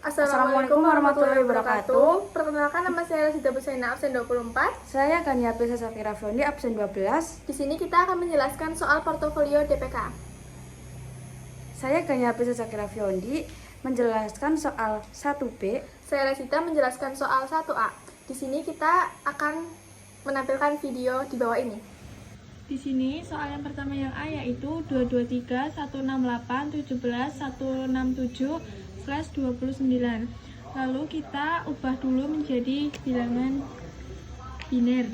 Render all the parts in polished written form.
Assalamualaikum warahmatullahi wabarakatuh. Perkenalkan, nama saya Razida Busaina, absen 24. Saya Gania Pesa Safira Fiondi, absen 12. Di sini kita akan menjelaskan soal portofolio DPK. Saya Gania Pesa Safira Fiondi menjelaskan soal 1B. Saya Razida menjelaskan soal 1A. Di sini kita akan menampilkan video di bawah ini. Di sini soal yang pertama yang A yaitu 223 168 17 167/29. Lalu kita ubah dulu menjadi bilangan biner.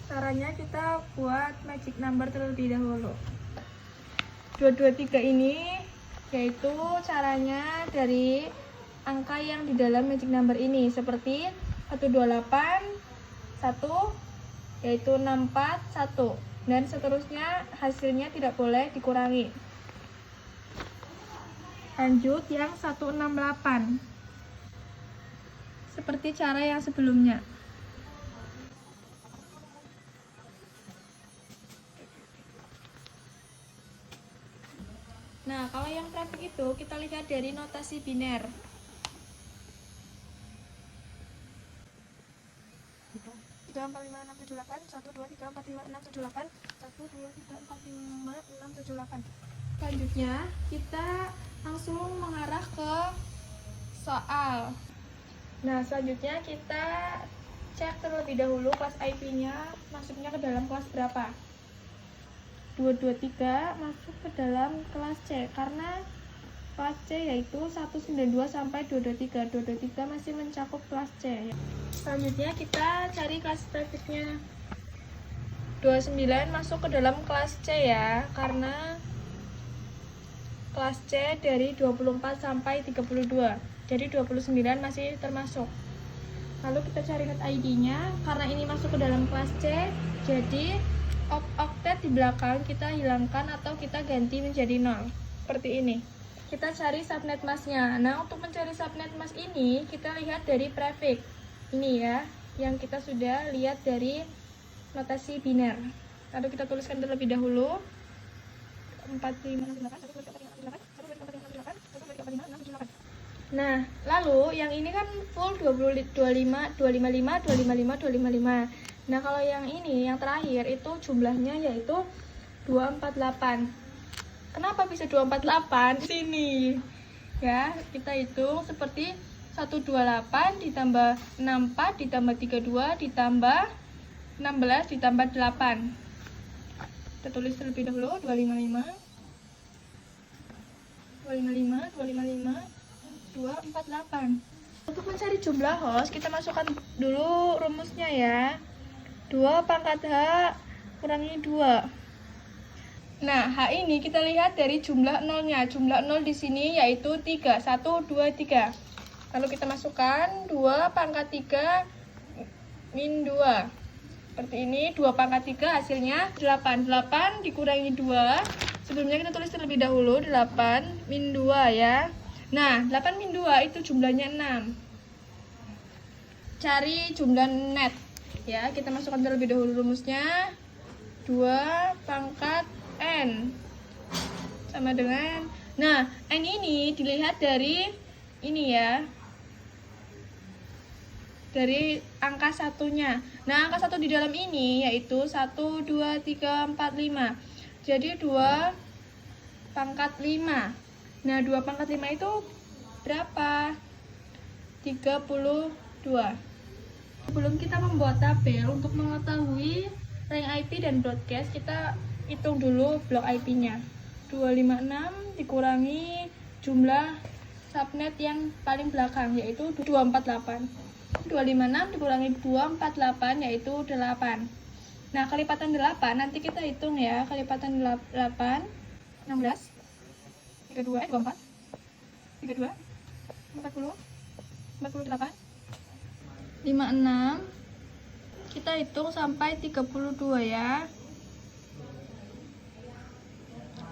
Caranya kita buat magic number terlebih dahulu. 223 ini yaitu caranya dari angka yang di dalam magic number ini seperti 128 1 yaitu 64 1 dan seterusnya, hasilnya tidak boleh dikurangi. Lanjut yang 168 seperti cara yang sebelumnya. Nah, kalau yang prefix itu kita lihat dari notasi biner. Tiga, empat, lima, enam, tujuh, delapan, 1, 2, 3, 4, 5, 6, 7, 8, 1, 2, 3, 4, 5, 6, 7, 8. Selanjutnya, kita langsung mengarah ke soal. Nah, selanjutnya kita cek terlebih dahulu kelas IP-nya masuknya ke dalam kelas berapa. 223 masuk ke dalam kelas C karena kelas C yaitu 192 sampai 223. 223 masih mencakup kelas C. Selanjutnya kita cari kelas prefixnya. 29 masuk ke dalam kelas C ya, karena kelas C dari 24 sampai 32. Jadi 29 masih termasuk. Lalu kita cari net ID-nya, karena ini masuk ke dalam kelas C, jadi oktet di belakang kita hilangkan atau kita ganti menjadi 0. Seperti ini. Kita cari subnet mask-nya. Nah, untuk mencari subnet mask ini, kita lihat dari prefix. Ini ya, yang kita sudah lihat dari notasi biner. Lalu kita tuliskan terlebih dahulu 4568. Nah, lalu yang ini kan full 255, 255. Nah, kalau yang ini, yang terakhir itu jumlahnya yaitu 248. Kenapa bisa 248? Sini. Ya, kita hitung seperti 128 ditambah 64 ditambah 32 ditambah 16 ditambah 8. Kita tulis terlebih dahulu 255 248. Untuk mencari jumlah host, kita masukkan dulu rumusnya ya. 2 pangkat H kurangi 2. Nah, H ini kita lihat dari jumlah nolnya. Jumlah 0 di sini yaitu 3. 1, 2, 3. Lalu kita masukkan 2 pangkat 3 min 2. Seperti ini, 2 pangkat 3 hasilnya 8. 8 dikurangi 2. Sebelumnya kita tulis terlebih dahulu 8 min 2 ya. Nah, 8 min 2 itu jumlahnya 6. Cari jumlah net. Ya, kita masukkan terlebih dahulu rumusnya. 2 pangkat N sama dengan, nah, N ini dilihat dari ini ya, dari angka satunya. Nah, angka 1 di dalam ini yaitu 1, 2, 3, 4, 5. Jadi 2 pangkat 5. Nah, 2 pangkat 5 itu berapa? 32. Sebelum kita membuat tabel untuk mengetahui rank IP dan broadcast, kita hitung dulu blok IP-nya. 256 dikurangi jumlah subnet yang paling belakang yaitu 248. 256 dikurangi 248 yaitu 8. Nah, kelipatan 8 nanti kita hitung ya. Kelipatan 8 16 32 24 32 40 48 56. Kita hitung sampai 32 ya.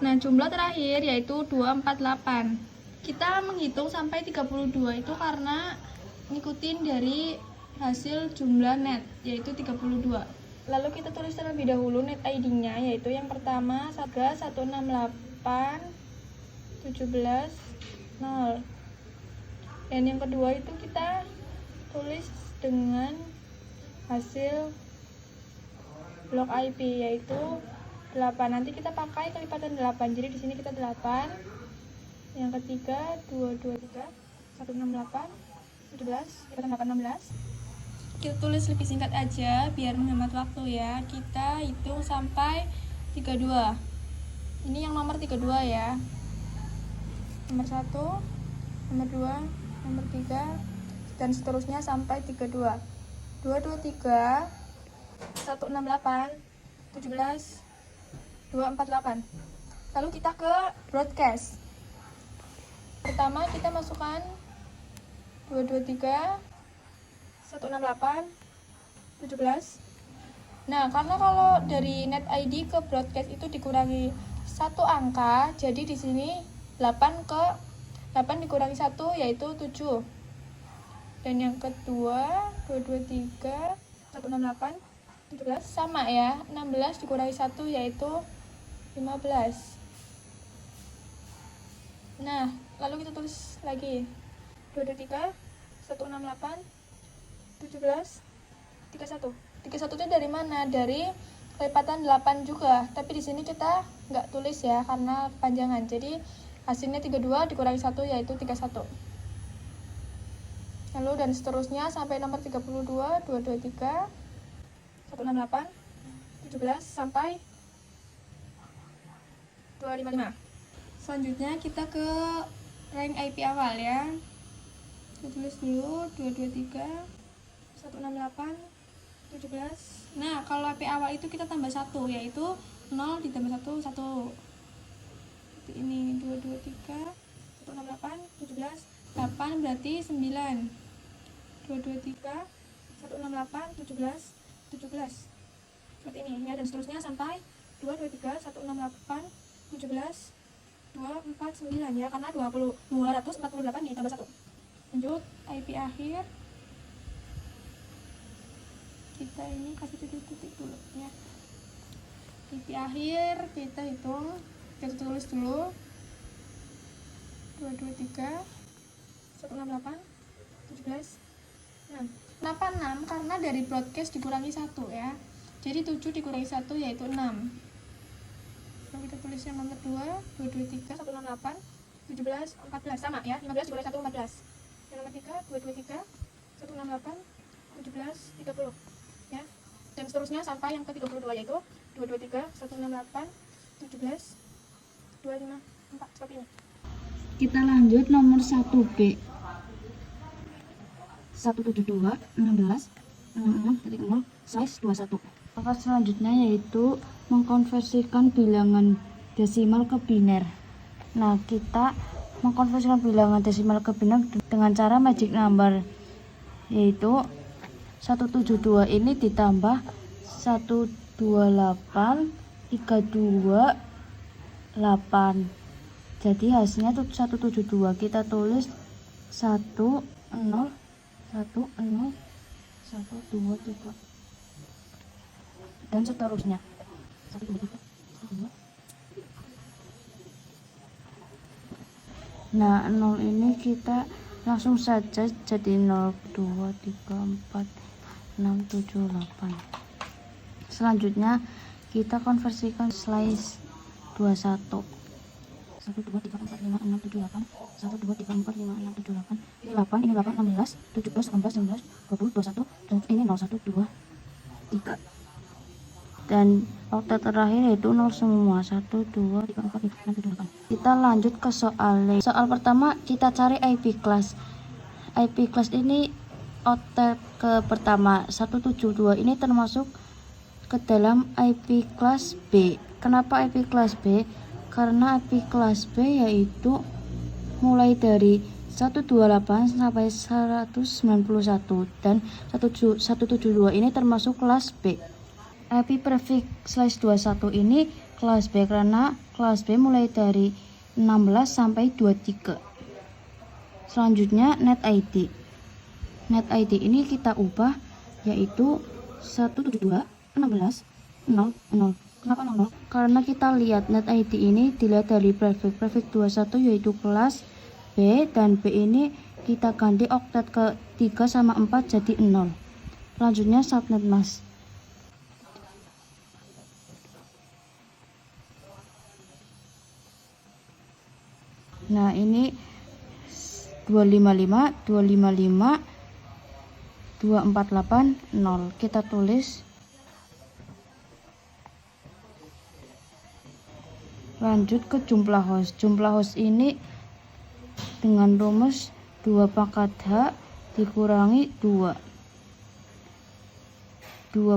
Nah, jumlah terakhir yaitu 248. Kita menghitung sampai 32 itu karena ngikutin dari hasil jumlah net yaitu 32. Lalu kita tulis terlebih dahulu net ID-nya, yaitu yang pertama 168 17 0. Dan yang kedua itu kita tulis dengan hasil blok IP yaitu 8. Nanti kita pakai kelipatan 8. Jadi di sini kita 8. Yang ketiga 2 2 3 168 17 kelipatan 8 16. Kita tulis lebih singkat aja biar menghemat waktu ya. Kita hitung sampai 32. Ini yang nomor 32 ya. Nomor 1, nomor 2, nomor 3 dan seterusnya sampai 32. 2 2 3 168 17 248. Lalu kita ke broadcast. Pertama kita masukkan 223 168 17. Nah, karena kalau dari net ID ke broadcast itu dikurangi satu angka, jadi di sini 8 dikurangi 1 yaitu 7. Dan yang kedua 223 168 17 sama ya, 16 dikurangi 1 yaitu 15. Nah, lalu kita tulis lagi 223 168 17 31. 31 itu dari mana? Dari kelipatan 8 juga. Tapi di sini kita nggak tulis ya karena panjangan. Jadi hasilnya 32 dikurangi 1 yaitu 31. Lalu dan seterusnya sampai nomor 32 223 168 17 sampai 255. Selanjutnya kita ke rank IP awal ya. Kita tulis dulu 223 168 17. Nah, kalau IP awal itu kita tambah 1 yaitu 0 ditambah 1 1. Seperti ini 223 168 17 8 berarti 9. 223 168 17 17. Seperti ini ya, dan seterusnya sampai 223 168 17 249 ya, karena 248 ditambah 1. Lanjut IP akhir. Kita ini kasih titik-titik dulu ya. IP akhir kita hitung, kita tulis dulu 223 168 17. Nah, kenapa 6? Karena dari broadcast dikurangi 1 ya. Jadi 7 dikurangi 1 yaitu 6. Lalu kita tulis yang nomor 2 223 168 17 14 sama ya. 15 dikurangi 1 14. Yang nomor 3 223 168 17 30 ya. Dan seterusnya sampai yang ke 32 yaitu 223 168 17 254 seperti ini. Kita lanjut nomor 1B. 172 16 66.0 size 21. Langkah selanjutnya yaitu mengkonversikan bilangan desimal ke biner. Nah, kita mengkonversikan bilangan desimal ke biner dengan cara magic number, yaitu 172 ini ditambah 128 328. Jadi hasilnya 172. Kita tulis 1 0 1 0 1 2 3 dan seterusnya. 1 2 3 1 2. Nah, 0 ini kita langsung saja jadi 0 2 3 4 6 7 8. Selanjutnya kita konversikan slice 21. 1 2 3 4 5 6 7 8. 1 2 3 4 5 6 7 8. Ini 8, ini 8 16 17 18 19 20 21 dan ini 0 1 2 3. Dan oktet terakhir yaitu 0 semua. 1 2 3 4 5 6 7 8. Kita lanjut ke soal. Soal pertama kita cari IP class. IP class ini oktet ke pertama 172 ini termasuk ke dalam IP class B. Kenapa IP class B? Karena IP class B yaitu mulai dari 128 sampai 191 dan 172 ini termasuk kelas B. IP prefix slash 21 ini kelas B karena kelas B mulai dari 16 sampai 23. Selanjutnya net ID. Net ID ini kita ubah yaitu 172 16 0 0. Kenapa 00? Karena kita lihat net ID ini dilihat dari prefix 21 yaitu kelas B dan B ini kita ganti oktet ke 3 sama 4 jadi 0. Selanjutnya subnet mas. Nah ini 255 248 0. Kita tulis. Lanjut ke jumlah host. Jumlah host ini dengan rumus 2 pangkat H dikurangi 2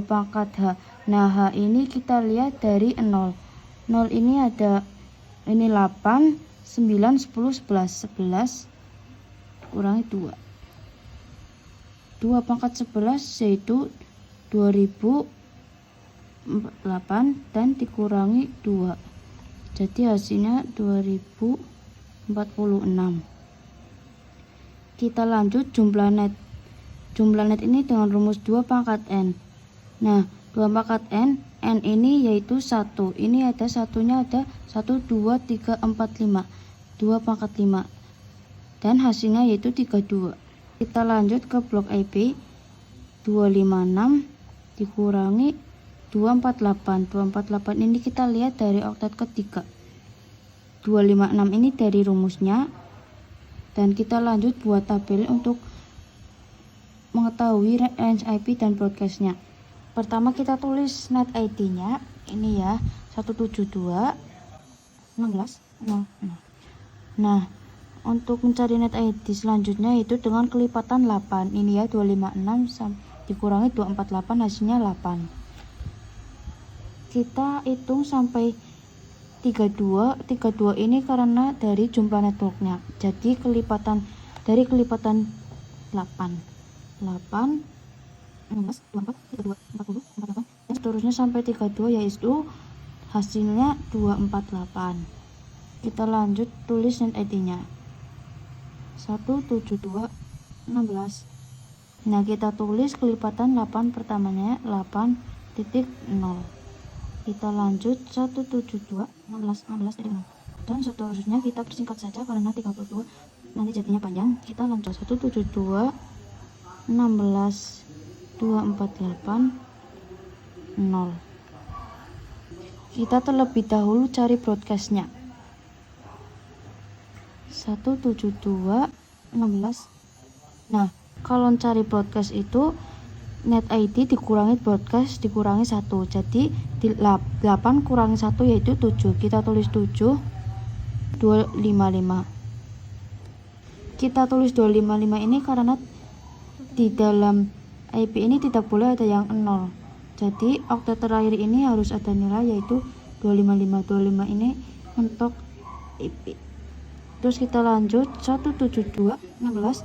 pangkat H. Nah H ini kita lihat dari 0 ini ada ini 8 9 10 11 kurangi 2 pangkat 11 yaitu 2008 dan dikurangi 2 jadi hasilnya 2046. Kita lanjut jumlah net ini dengan rumus 2 pangkat N. Nah 2 pangkat N ini yaitu 1, ini ada satunya ada 1 2 3 4 5 2 pangkat 5 dan hasilnya yaitu 32. Kita lanjut ke blok IP 256 dikurangi 248 ini kita lihat dari oktet ketiga. 256 ini dari rumusnya dan kita lanjut buat tabel untuk mengetahui range IP dan broadcastnya. Pertama kita tulis net ID nya ini ya 172.16.0. Nah untuk mencari net ID selanjutnya itu dengan kelipatan 8 ini ya 256 dikurangi 248 hasilnya 8. Kita hitung sampai 32 ini karena dari jumlah networknya jadi kelipatan 8 16 24 32 40 48 dan seterusnya sampai 32 yaitu hasilnya 248. Kita lanjut tulis net ID nya 172.16. Nah kita tulis kelipatan 8 pertamanya 8.0. Kita lanjut 172.16 dan seterusnya kita persingkat saja karena 32 nanti jadinya panjang. Kita lanjut 172.16.248.0. Kita terlebih dahulu cari broadcastnya 172.16. Nah kalau cari broadcast itu net ID dikurangi broadcast dikurangi 1 jadi 8 kurangi 1 yaitu 7. Kita tulis 7 255. Kita tulis 255 ini karena di dalam IP ini tidak boleh ada yang 0 jadi oktet terakhir ini harus ada nilai yaitu 255 ini untuk IP. Terus kita lanjut 172.16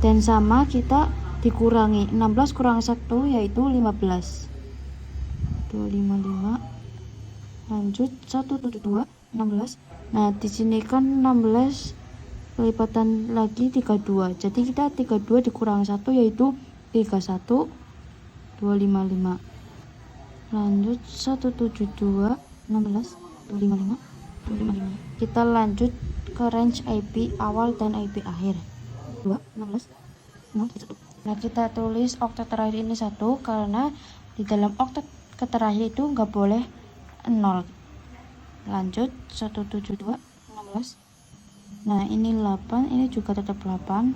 dan sama kita dikurangi 16 kurangi 1 yaitu 15 255. Lanjut 172.16. Nah di sini kan 16 kelipatan lagi 32 jadi kita 32 dikurangi 1 yaitu 31 255. Lanjut 172.16 255. Kita lanjut ke range IP awal dan IP akhir 216 0. Nah kita tulis oktet terakhir ini 1 karena di dalam oktet terakhir itu nggak boleh 0. Lanjut 172.16. Nah ini 8 ini juga tetap 8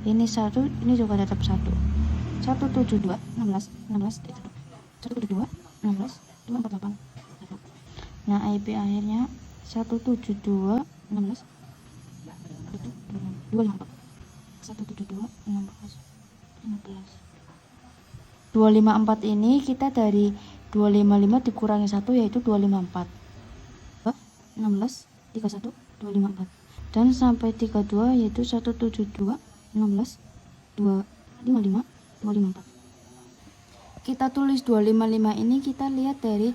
ini 1 ini juga tetap 1 172.16 248. Nah IP akhirnya 172.16 254 ini kita dari 255 dikurangi 1 yaitu 254 16 31 254 dan sampai 32 yaitu 172 16 255 254. Kita tulis 255 ini kita lihat dari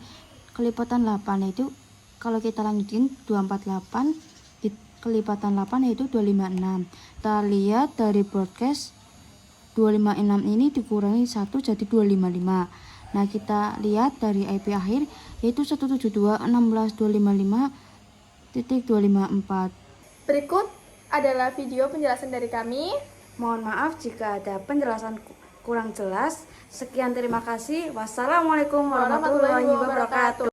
kelipatan 8 yaitu kalau kita lanjutin 248 di kelipatan 8 yaitu 256. Kita lihat dari broadcast 256 ini dikurangi 1 jadi 255. Nah kita lihat dari IP akhir yaitu 172.16.255.254. Berikut adalah video penjelasan dari kami. Mohon maaf jika ada penjelasan kurang jelas. Sekian, terima kasih. Wassalamualaikum warahmatullahi wabarakatuh.